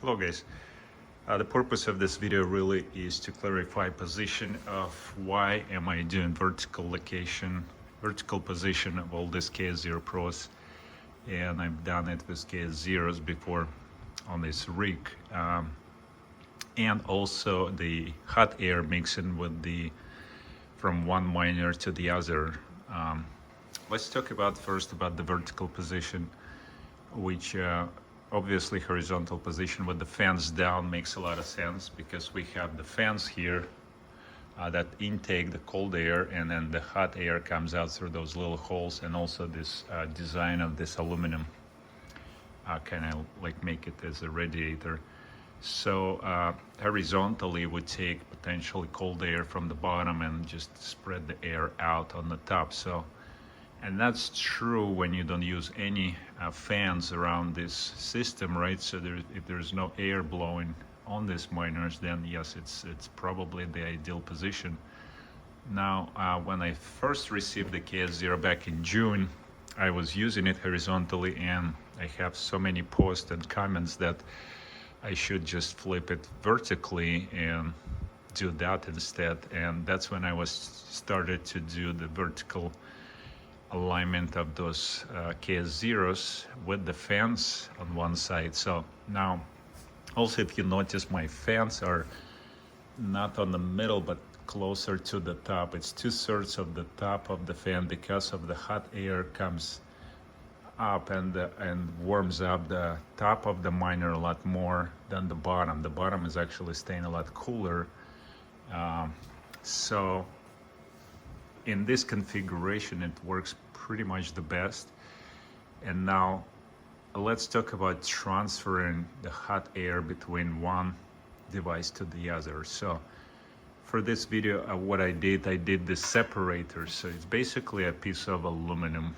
Hello guys, the purpose of this video really is to clarify position of why am I doing vertical position of all these KS0 Pros, and I've done it with KS0s before on this rig, and also the hot air mixing with the from one miner to the other. Let's talk about first about the vertical position, which obviously horizontal position with the fans down makes a lot of sense because we have the fans here that intake the cold air, and then the hot air comes out through those little holes, and also this design of this aluminum kind of like make it as a radiator. So horizontally we take potentially cold air from the bottom and just spread the air out on the top. So, and that's true when you don't use any fans around this system, right? So if there's no air blowing on these miners, then yes, it's probably the ideal position. Now, when I first received the KS0 back in June, I was using it horizontally, and I have so many posts and comments that I should just flip it vertically and do that instead. And that's when I was started to do the vertical alignment of those KS0s with the fans on one side. So now also, if you notice, my fans are not on the middle but closer to the top. It's 2/3 of the top of the fan because of the hot air comes up and warms up the top of the miner a lot more than the bottom. The bottom is actually staying a lot cooler. So in this configuration, it works pretty much the best. And now let's talk about transferring the hot air between one device to the other. So for this video, what I did the separators. So it's basically a piece of aluminum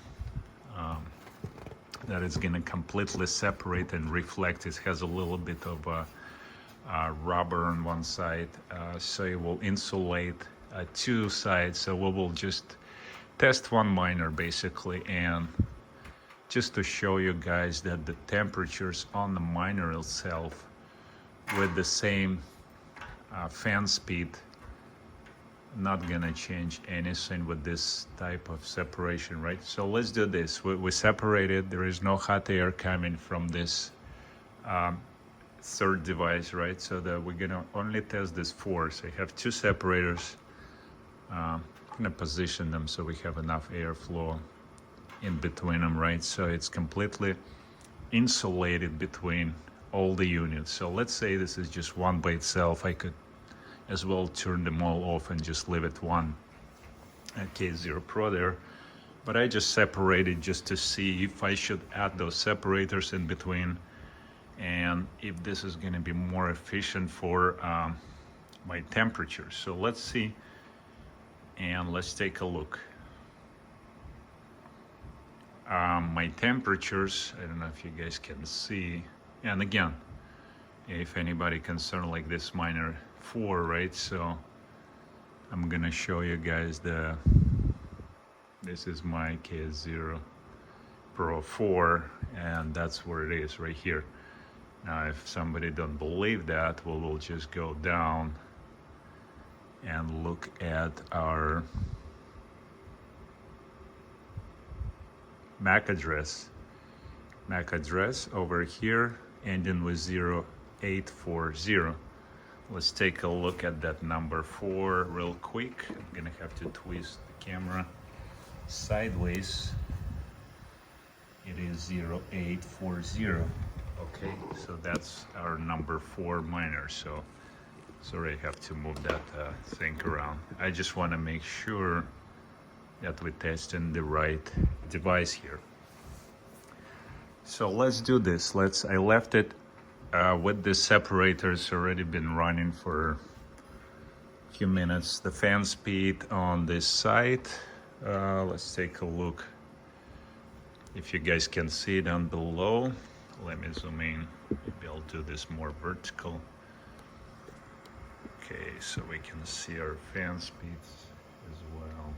that is going to completely separate and reflect. It has a little bit of rubber on one side, so it will insulate two sides. So we will just test one miner basically, and just to show you guys that the temperatures on the miner itself with the same fan speed, not gonna change anything with this type of separation, right? So let's do this. We separated. There is no hot air coming from this third device, right? So that we're gonna only test this four. So I have two separators. I'm gonna position them so we have enough airflow in between them, right? So it's completely insulated between all the units. So let's say this is just one by itself. I could as well turn them all off and just leave it one KS0 Pro there. But I just separated just to see if I should add those separators in between, and if this is going to be more efficient for my temperature. So let's see, and let's take a look. My temperatures, I don't know if you guys can see, and again, if anybody concerned like this miner 4, right? So I'm gonna show you guys this is my KS0 Pro 4, and that's where it is right here. Now if somebody don't believe that, we'll just go down and look at our MAC address over here ending with 0840. Let's take a look at that number 4 real quick. I'm gonna have to twist the camera sideways. It is 0840. Okay, so that's our number 4 miner. So sorry, I have to move that thing around. I just want to make sure that we're testing the right device here. So let's do this. I left it with the separators already been running for a few minutes. The fan speed on this side, let's take a look if you guys can see down below. Let me zoom in. Maybe I'll do this more vertical. Okay, so we can see our fan speeds as well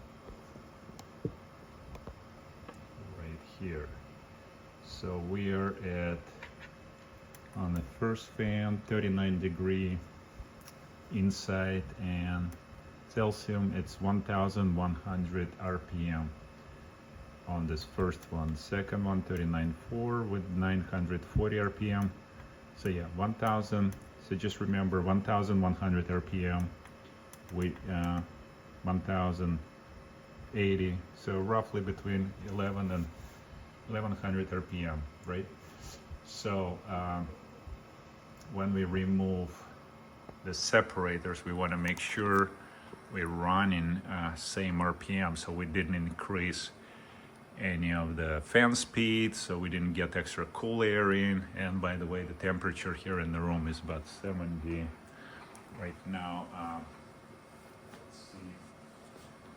right here. So we are at on the first fan, 39 degree inside, and Celsius it's 1100 RPM on this first one. Second one 39.4 with 940 RPM. So yeah, 1000. So just remember 1100 RPM with 1080. So roughly between 11 and 1100 RPM, right? So when we remove the separators, we want to make sure we're running same RPM, so we didn't increase any of the fan speed, so we didn't get extra cool air in. And by the way, the temperature here in the room is about 70 right now. Let's see,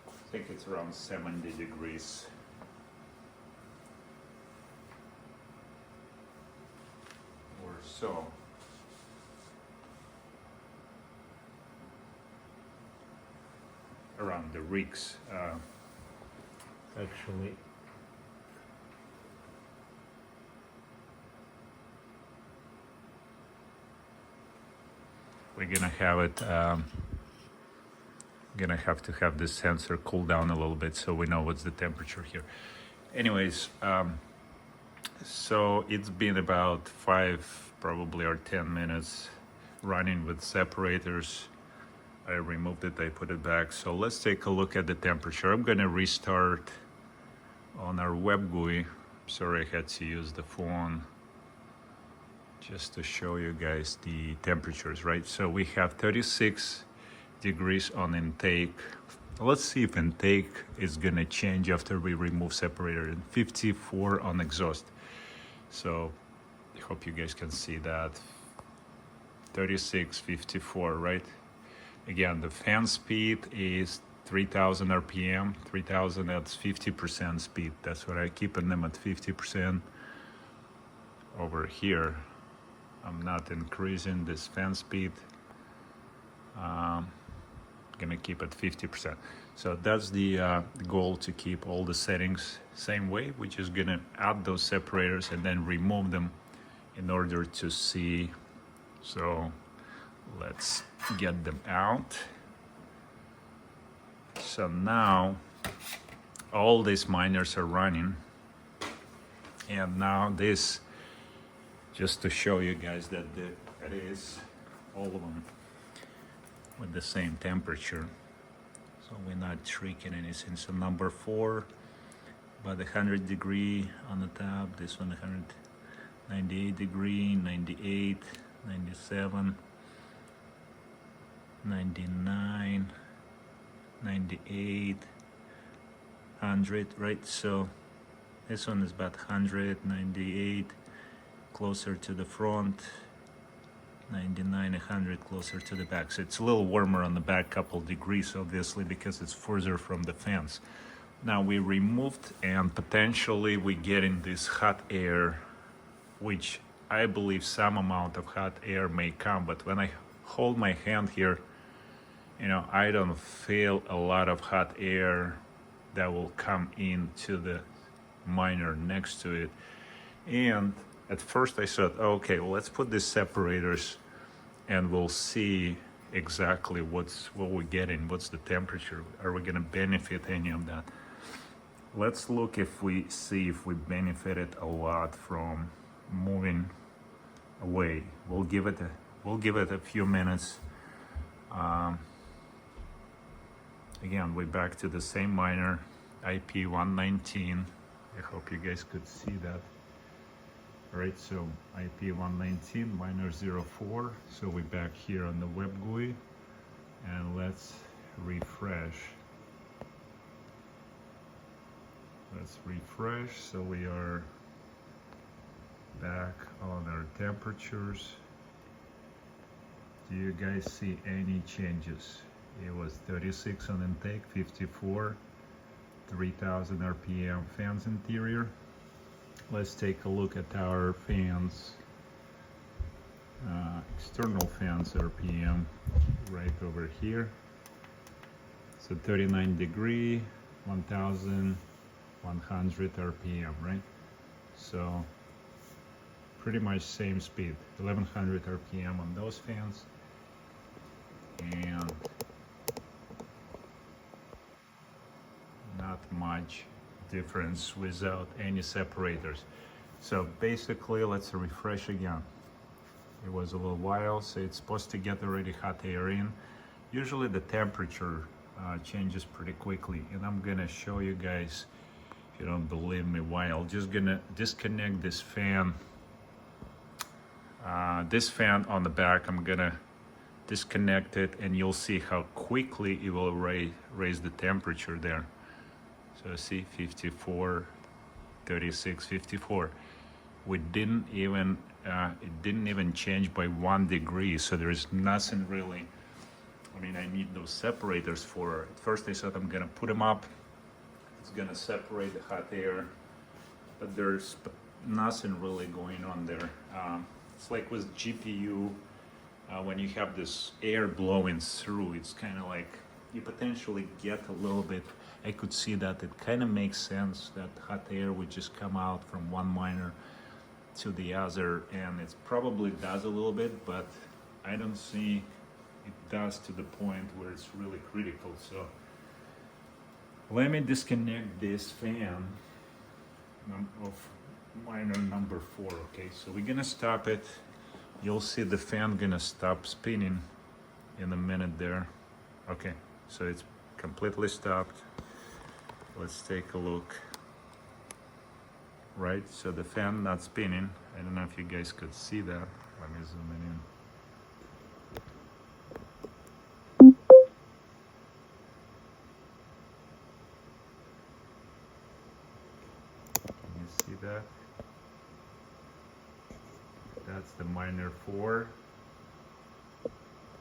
I think it's around 70 degrees. Or so. Around the rigs. Actually, we're gonna have it, gonna have to have this sensor cool down a little bit so we know what's the temperature here. Anyways, so it's been about 5 probably or 10 minutes running with separators. I removed it, I put it back. So let's take a look at the temperature. I'm gonna restart on our web GUI. Sorry, I had to use the phone just to show you guys the temperatures, right? So we have 36 degrees on intake. Let's see if intake is gonna change after we remove separator, and 54 on exhaust. So I hope you guys can see that. 36, 54, right? Again, the fan speed is 3000 RPM. 3000, that's 50% speed. That's what I keeping them at 50%. Over here, I'm not increasing this fan speed. Gonna keep it 50%. So that's the goal, to keep all the settings same way. We're just gonna add those separators and then remove them in order to see. So let's get them out. So now all these miners are running, and now this, just to show you guys that it is all of them with the same temperature, so we're not tricking anything. So number 4 about 100 degree on the top, this one 198 degree, 98, 97, 99, 98, 100, right? So this one is about 100, 98, closer to the front, 99, 100, closer to the back. So it's a little warmer on the back, couple degrees, obviously, because it's further from the fans. Now we removed, and potentially we getting this hot air, which I believe some amount of hot air may come, but when I hold my hand here, you know, I don't feel a lot of hot air that will come into the miner next to it. And at first I thought, okay, well, let's put these separators and we'll see exactly what we're getting, what's the temperature, are we gonna benefit any of that? Let's look if we see if we benefited a lot from moving away. We'll give it a few minutes. Again, we're back to the same miner, IP 119. I hope you guys could see that. All right, so IP 119, miner 04. So we're back here on the web GUI, and let's refresh. Let's refresh. So we are back on our temperatures. Do you guys see any changes? It was 36 on intake, 54, 3000 RPM fans interior. Let's take a look at our fans, external fans RPM right over here. So 39 degree, 1100 RPM, right? So pretty much same speed, 1100 RPM on those fans, and not much difference without any separators. So basically, let's refresh again. It was a little while, so it's supposed to get already hot air in. Usually the temperature changes pretty quickly, and I'm gonna show you guys, if you don't believe me, why. I'm just gonna disconnect this fan. This fan on the back, I'm gonna disconnect it, and you'll see how quickly it will raise the temperature there. So see, 54, 36, 54. We didn't even, it didn't even change by 1 degree, so there is nothing really. I mean, I need those separators for it. First I thought I'm gonna put them up. It's gonna separate the hot air, but there's nothing really going on there. It's like with GPU, when you have this air blowing through, it's kind of like you potentially get a little bit. I could see that it kind of makes sense that hot air would just come out from one miner to the other, and it probably does a little bit, but I don't see it does to the point where it's really critical. So let me disconnect this fan of miner number 4. Okay, so we're gonna stop it. You'll see the fan gonna stop spinning in a minute there. Okay, so it's completely stopped. Let's take a look. Right, so the fan not spinning. I don't know if you guys could see that. Let me zoom in. Can you see that? That's the miner 4.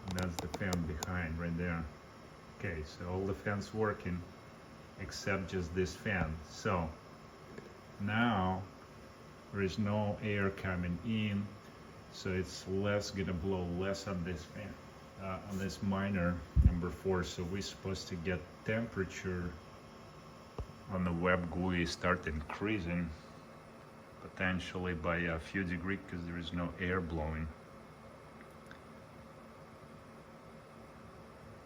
And that's the fan behind right there. Okay, so all the fans working except just this fan. So now there is no air coming in, so it's gonna blow less on this fan, on this miner number 4. So we're supposed to get temperature on the web GUI start increasing potentially by a few degrees because there is no air blowing.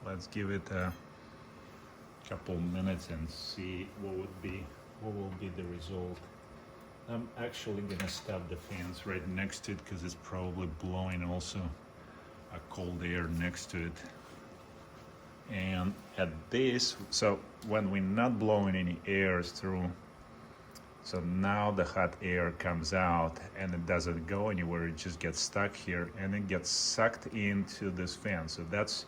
Let's give it a couple minutes and see what will be the result. I'm actually gonna stop the fans right next to it because it's probably blowing also a cold air next to it. And at this, so when we're not blowing any air through, so now the hot air comes out and it doesn't go anywhere, it just gets stuck here and it gets sucked into this fan. So that's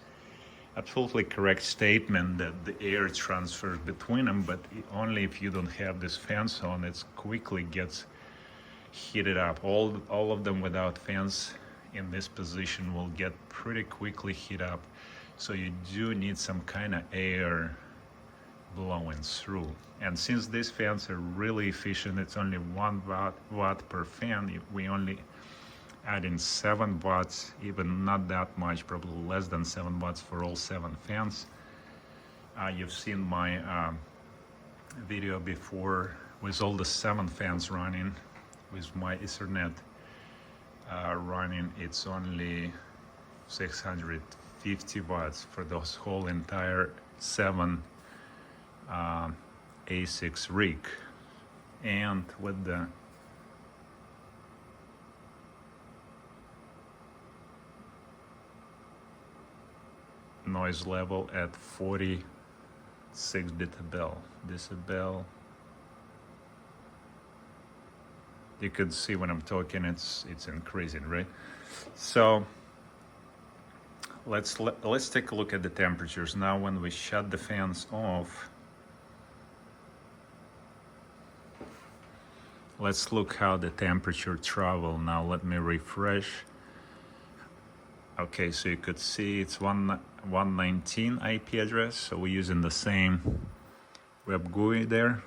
absolutely correct statement that the air transfers between them, but only if you don't have this fans on, it quickly gets heated up. All of them without fans in this position will get pretty quickly heat up. So you do need some kind of air blowing through. And since these fans are really efficient, it's only 1 watt per fan. We only add in 7 watts, even not that much, probably less than 7 watts for all 7 fans. You've seen my video before with all the 7 fans running with my Ethernet running. It's only 650 watts for those whole entire 7 A6 rig. And with the noise level at 46 decibel. You could see when I'm talking, it's increasing, right? So let's take a look at the temperatures now. When we shut the fans off, let's look how the temperature travel. Now let me refresh. Okay, so you could see it's 119 IP address, so we're using the same web GUI there.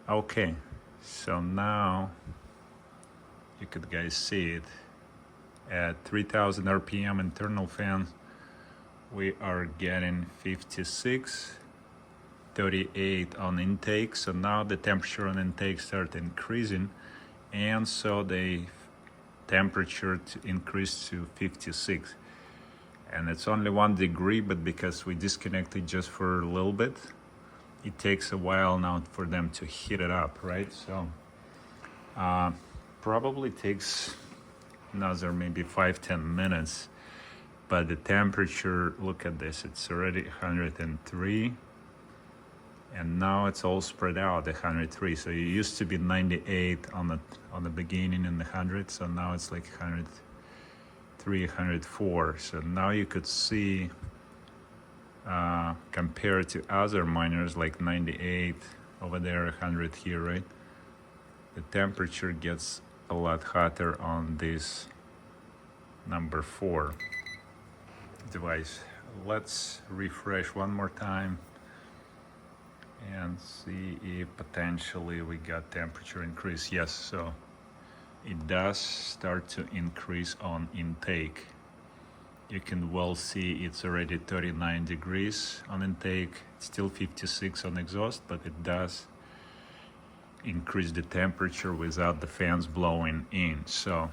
Okay, so now you could guys see it at 3000 RPM internal fans. We are getting 56, 38 on intake. So now the temperature on intake start increasing, and so the temperature increased to 56, and it's only 1 degree, but because we disconnected just for a little bit, it takes a while now for them to heat it up, right? So probably takes another maybe 5-10 minutes, but the temperature, look at this, it's already 103, and now it's all spread out, 103. So it used to be 98 on the beginning in the 100, so now it's like 103, 104. So now you could see, compared to other miners like 98 over there, 100 here, right? The temperature gets a lot hotter on this number 4 device. Let's refresh one more time and see if potentially we got temperature increase. Yes, so it does start to increase on intake. You can well see it's already 39 degrees on intake, it's still 56 on exhaust, but it does increase the temperature without the fans blowing in. So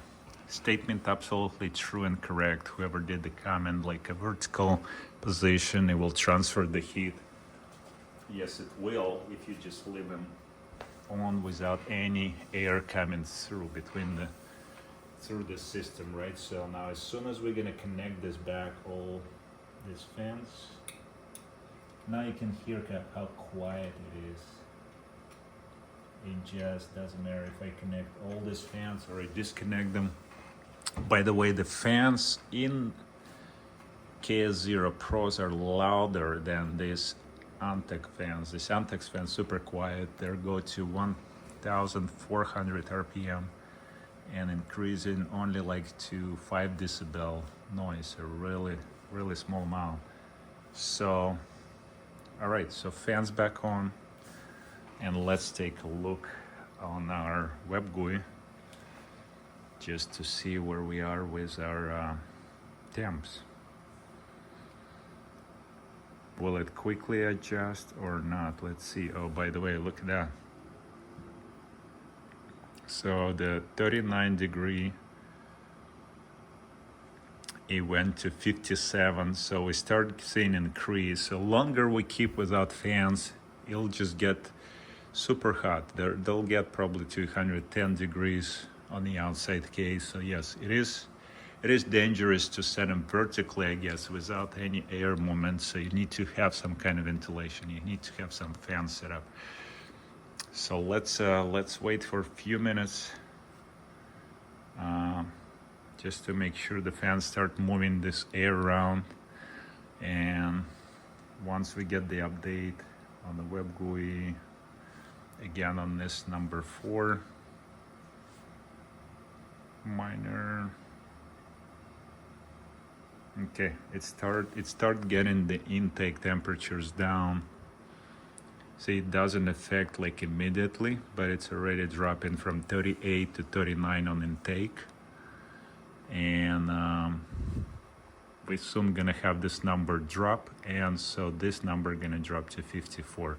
statement absolutely true and correct. Whoever did the comment, like a vertical position, it will transfer the heat. Yes, it will if you just leave them on without any air coming through through the system, right? So now as soon as we're gonna connect this back, all these fans, now you can hear how quiet it is. It just doesn't matter if I connect all these fans or I disconnect them. By the way, the fans in KS0 Pros are louder than these AAOTOKK fans. These AAOTOKK fans super quiet. They go to 1,400 RPM and increasing only like to 5 decibel noise, a really small amount. So, all right, so fans back on, and let's take a look on our web GUI just to see where we are with our temps. Will it quickly adjust or not? Let's see. Oh, by the way, look at that. So the 39 degree, it went to 57. So we start seeing increase. So longer we keep without fans, it'll just get super hot. They'll get probably to 110 degrees on the outside case. So yes, it is dangerous to set them vertically, I guess, without any air movement. So you need to have some kind of ventilation. You need to have some fans set up. So let's wait for a few minutes just to make sure the fans start moving this air around. And once we get the update on the web GUI, again on this number 4 miner, okay, it start getting the intake temperatures down. See, it doesn't affect like immediately, but it's already dropping from 38 to 39 on intake, and we're soon gonna have this number drop, and so this number gonna drop to 54.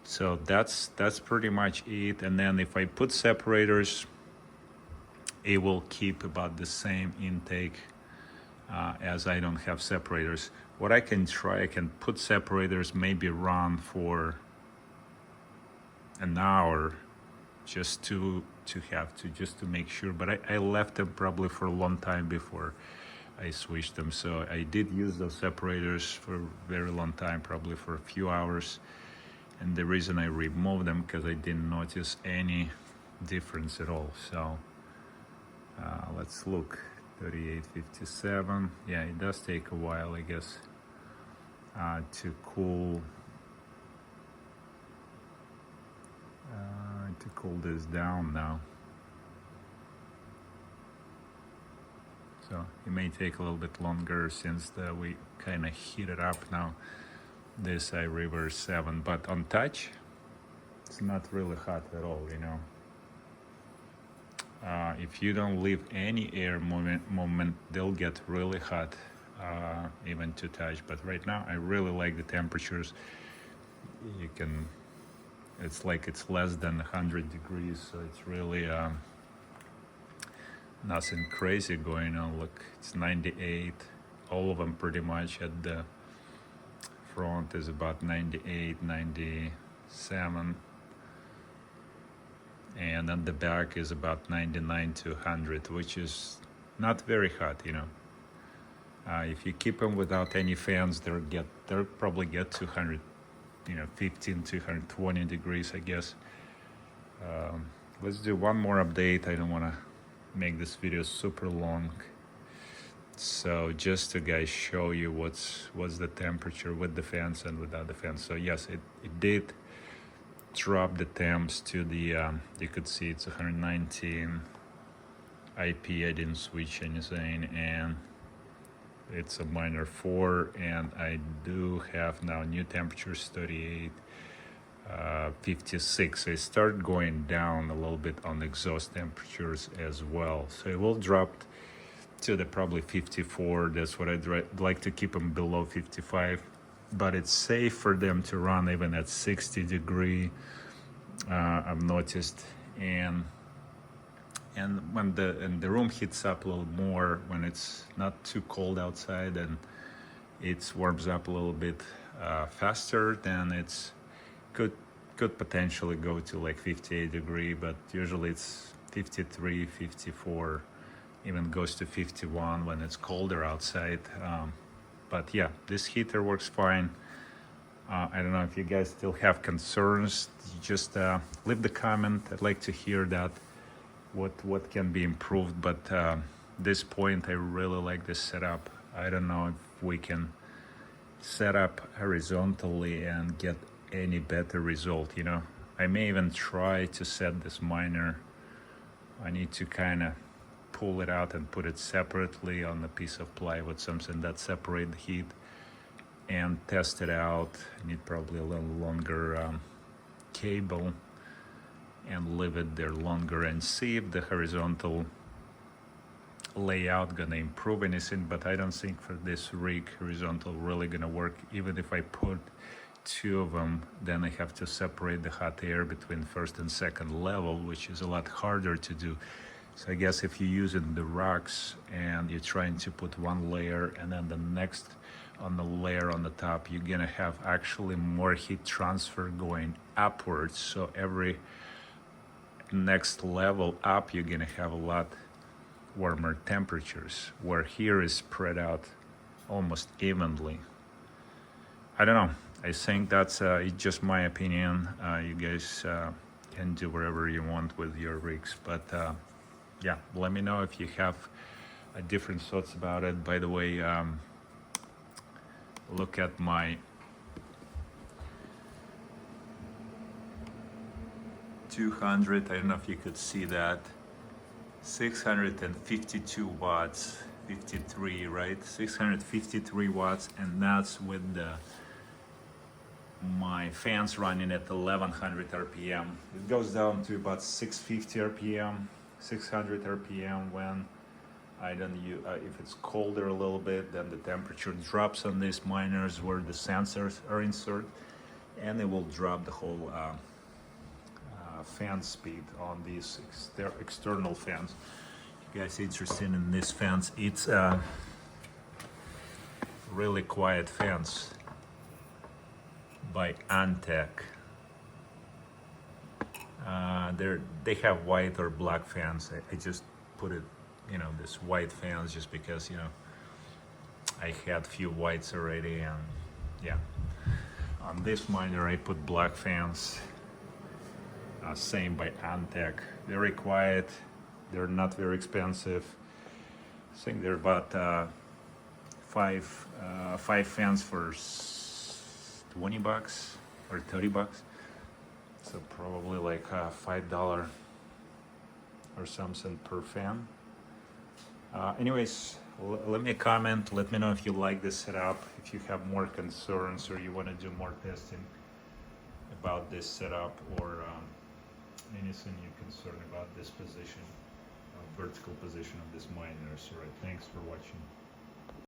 So that's pretty much it. And then if I put separators, it will keep about the same intake as I don't have separators. What I can try, I can put separators, maybe run for an hour just to make sure, but I left them probably for a long time before I switched them. So I did use those separators for a very long time, probably for a few hours. And the reason I removed them, because I didn't notice any difference at all. So let's look. 3857. Yeah, it does take a while, I guess, to cool this down now. So it may take a little bit longer since we kind of heat it up now. This I reverse 7, but on touch, it's not really hot at all, you know. If you don't leave any air movement, they'll get really hot, even to touch. But right now, I really like the temperatures. You can it's like it's less than 100 degrees, so it's really nothing crazy going on. Look, it's 98. All of them pretty much. At the front is about 98, 97, and at the back is about 99 to 100, which is not very hot, you know. If you keep them without any fans, they'll probably get to 100, you know, 15 to 120 degrees, I guess. Let's do one more update. I don't want to make this video super long, so just to guys show you what's the temperature with the fans and without the fans. So yes, it did drop the temps to the you could see it's 119 IP. I didn't switch anything, and it's a minor 4, and I do have now new temperatures 38, 56. I start going down a little bit on the exhaust temperatures as well, so it will drop to the probably 54. That's what I'd like to keep them below 55, but it's safe for them to run even at 60 degree. I've noticed, and when the room heats up a little more, when it's not too cold outside and it warms up a little bit faster, then it's could potentially go to like 58 degree, but usually it's 53, 54, even goes to 51 when it's colder outside. But yeah, this heater works fine. I don't know if you guys still have concerns. Just leave the comment. I'd like to hear that. What can be improved, but this point I really like this setup. I don't know if we can set up horizontally and get any better result, you know. I may even try to set this miner. I need to kind of pull it out and put it separately on a piece of plywood, something that separate the heat, and test it out. I need probably a little longer cable and leave it there longer and see if the horizontal layout gonna improve anything. But I don't think for this rig horizontal really gonna work. Even if I put 2 of them, then I have to separate the hot air between first and second level, which is a lot harder to do. So I guess if you're using the racks and you're trying to put one layer and then the next on the layer on the top, you're gonna have actually more heat transfer going upwards. So every next level up, you're gonna have a lot warmer temperatures, where here is spread out almost evenly. I don't know. I think that's it's just my opinion. You guys can do whatever you want with your rigs, but yeah, let me know if you have different thoughts about it. By the way, look at my 200, I don't know if you could see that, 652 watts, 53, right? 653 watts, and that's with my fans running at 1100 RPM. It goes down to about 650 RPM, 600 RPM when I don't use, if it's colder a little bit, then the temperature drops on these miners where the sensors are inserted, and it will drop the whole fan speed on these external fans. If you guys interested in these fans, it's really quiet fans by AAOTOKK. They have white or black fans. I just put it, you know, this white fans just because, you know, I had few whites already, and yeah. On this miner I put black fans. Same by AAOTOKK. Very quiet. They're not very expensive. I think they're about five fans for $20 or $30. So probably like $5 or something per fan. Anyways, let me comment. Let me know if you like this setup. If you have more concerns or you want to do more testing about this setup, or anything you're concerned about this position, vertical position of this miner. All right, thanks for watching.